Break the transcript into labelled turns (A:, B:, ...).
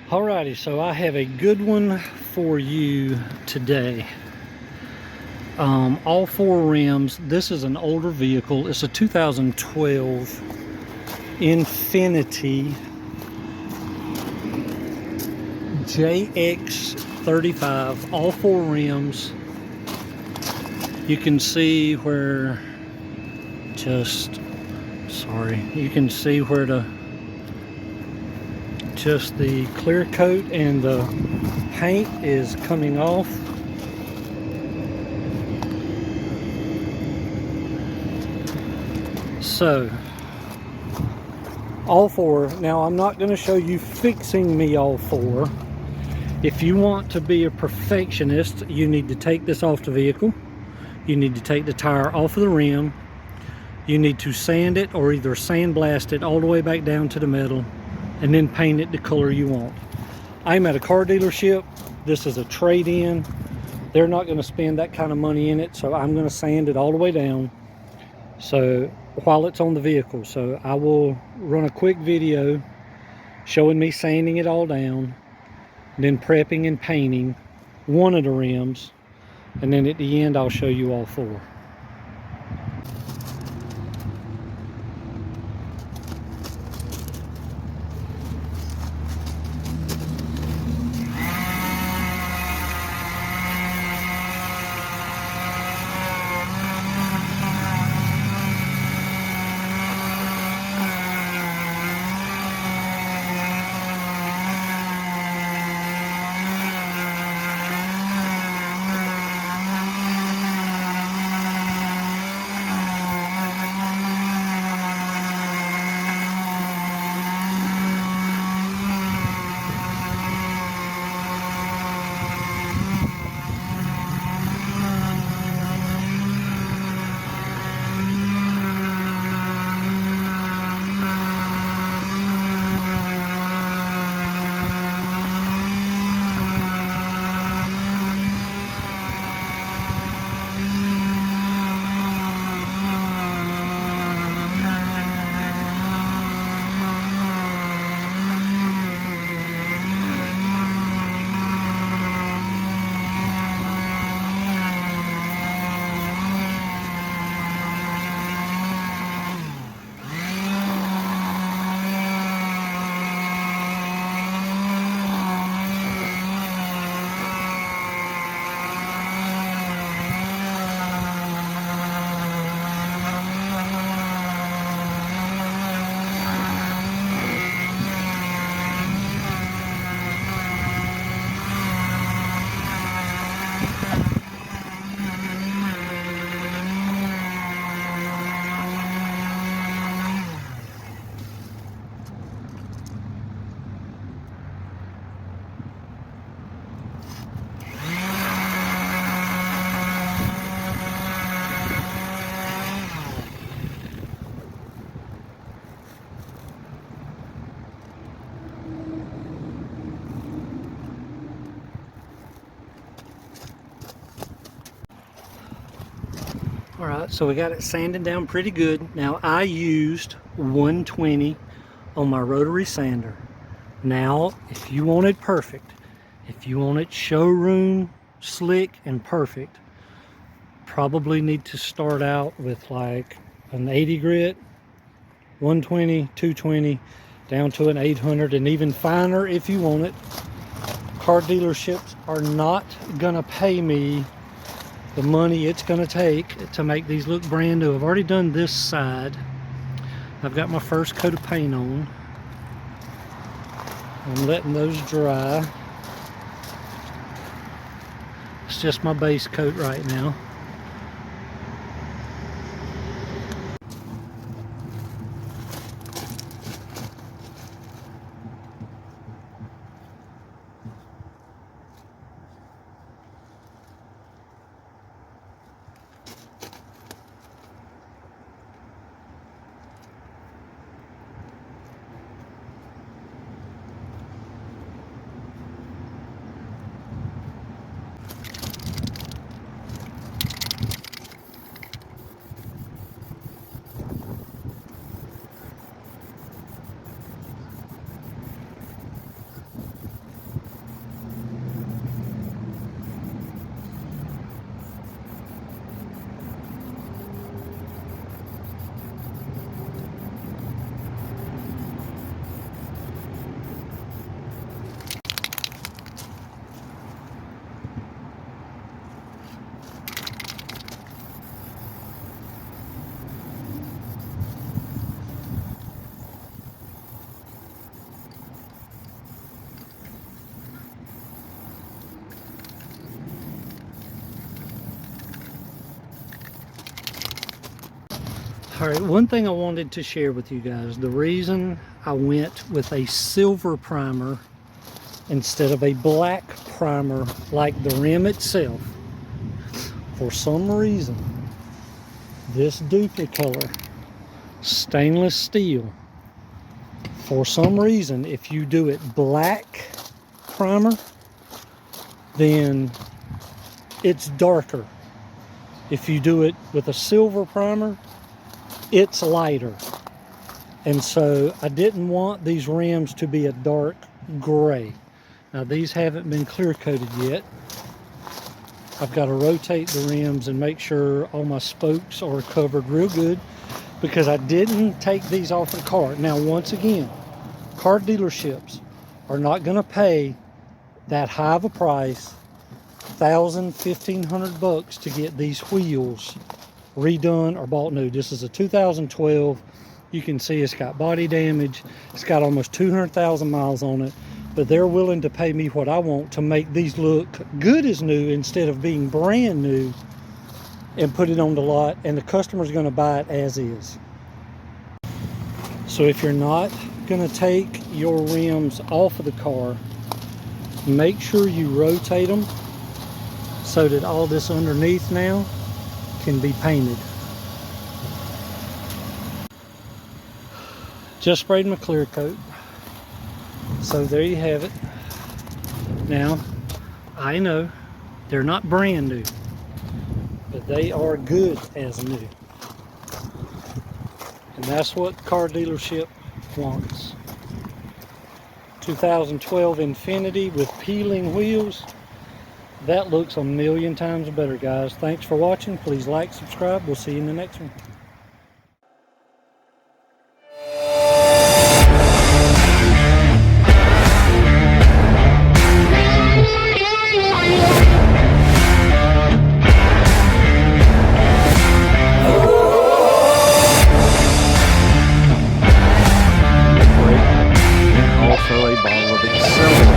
A: Alrighty, so I have a good one for you today. All four rims. This is an older vehicle. It's a 2012 Infiniti LX35. All four rims. You can see where you can see where just the clear coat and the paint is coming off. So all four. Now I'm not going to show you fixing me all four. If you want to be a perfectionist, you need to take this off the vehicle. You need to take the tire off of the rim. You need to sand it or either sandblast it all the way back down to the metal and then paint it the color you want. I'm at a car dealership. This is a trade-in. They're not going to spend that kind of money in it, so I'm going to sand it all the way down so while it's on the vehicle. So I will run a quick video showing me sanding it all down, then prepping and painting one of the rims, and then at the end I'll show you all four. Alright, so we got it sanded down pretty good. Now I used 120 on my rotary sander. Now, if you want it perfect, if you want it showroom slick and perfect, probably need to start out with like an 80 grit, 120, 220, down to an 800, and even finer if you want it. Car dealerships are not gonna pay me the money it's going to take to make these look brand new. I've already done this side. I've got my first coat of paint on. I'm letting those dry. It's just my base coat right now. All right, one thing I wanted to share with you guys, the reason I went with a silver primer instead of a black primer like the rim itself, for some reason, this Duplicolor stainless steel, for some reason, if you do it black primer, then it's darker. If you do it with a silver primer, it's lighter. And so I didn't want these rims to be a dark gray. Now these haven't been clear coated yet. I've got to rotate the rims and make sure all my spokes are covered real good, because I didn't take these off the car. Now once again, car dealerships are not going to pay that high of a price, $1,000, $1,500 to get these wheels redone or bought new. This is a 2012. You can see it's got body damage. It's got almost 200,000 miles on it, but they're willing to pay me what I want to make these look good as new instead of being brand new, and put it on the lot, and the customer's going to buy it as is. So if you're not going to take your rims off of the car, make sure you rotate them so that all this underneath now can be painted. Just sprayed my clear coat. So there you have it. Now, I know they're not brand new, but they are good as new. And that's what the car dealership wants. 2012 Infiniti with peeling wheels. That looks a million times better, guys. Thanks for watching. Please like, subscribe. We'll see you in the next one.
B: Also a bottle of Accelerate.